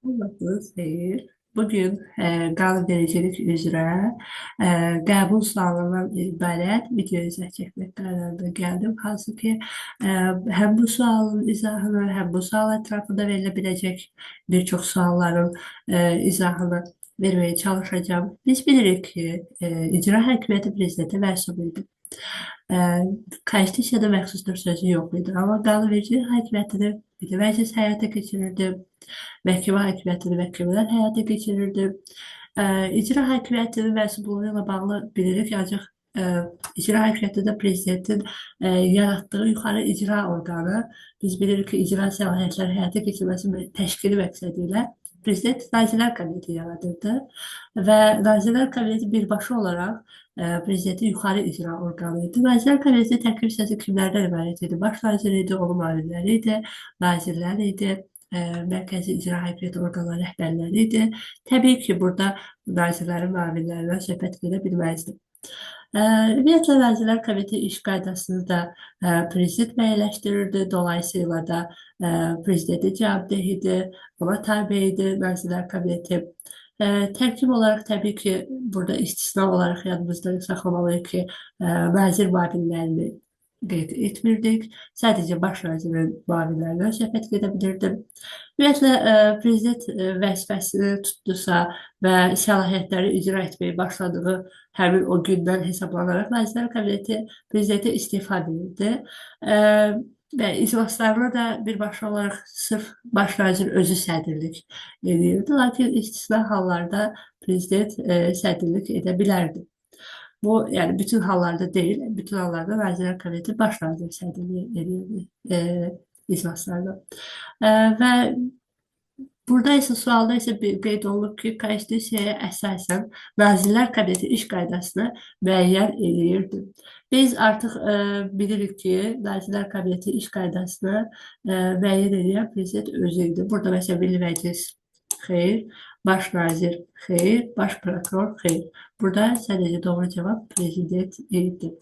Sabahınız xeyir. Bugün qanunvericilik üzrə e, qəbul sualından ibarət video izah çəkmək qərarına gəldim. Hansı ki, həm bu sualın izahını, həm bu sual ətrafında verilə biləcək bir çox sualların izahını verməyə çalışacağım. Biz bilirik ki, icra hakimiyyəti prezidentə məsul idi. E, Konstitusiyada məxsusdur sözü yox idi, amma qanunvericilik hakimiyyətini bir də məclis həyata keçirirdi. Məhkəmə hakimiyyətini məhkəmələr həyata keçirirdi. İcra hakimiyyətinin məsuliyyəti ilə bağlı bilirik, ancaq icra hakimiyyətində prezidentin yaratdığı yuxarı icra orqanı, biz bilirik ki, icra səlahiyyətləri həyata keçirməsi təşkili məqsədi ilə prezident Nazirlər Kabineti yaradırdı və Nazirlər Kabineti birbaşa olaraq prezidentin yuxarı icra orqanı idi. Nazirlər Kabineti tərkib hissəsi kimlərdən ibarət idi? Baş nazir idi, onun müavinləri idi, nazirlər idi, mərkəzi icra hakimiyyəti orqanları rəhbərləri idi. Təbii ki, burada nazirlərin müavinlərindən söhbət gedə bilməzdi. Ümumiyyətlə, Nazirlər Kabineti iş qaydasını da prezident müəyyənləşdirirdi. Dolayısıyla da prezidentin cavabdeh idi, ona tabe idi Nazirlər Kabineti. Tərkib olaraq təbii ki, burada istisna olaraq yadımızda saxlamalıyıq ki, nazir müavinlərini qeyd etmirdik. Sadəcə baş nazirin müavinlərindən söhbət gedə bilirdi. Ümumiyyətlə, prezident vəzifəsini tutdusa və səlahiyyətləri icra etməyə başladığı həmin o gündən hesablanaraq Nazirlər Kabineti prezidentə istefa verirdi. Və iclaslarına da birbaşa olaraq sırf baş nazir özü sədrlik edirdi. Lakin istisna hallarda prezident sədrlik edə bilərdi. Bu, yəni bütün hallarda deyil, bütün hallarda Nazirlər Kabineti baş nazir sədrlik edirdi iclaslarda. Və burada isə sualda isə qeyd olunub ki, Konstitusiyaya əsasən Nazirlər Kabineti iş qaydasını müəyyən edirdi. Biz artıq bilirik ki, Nazirlər Kabineti iş qaydasını müəyyən edən prezident özü idi. Burada məsələn Milli Məclis xeyr, baş nazir xeyr, baş prokuror xeyr. Burada sadəcə doğru cavab prezident idi.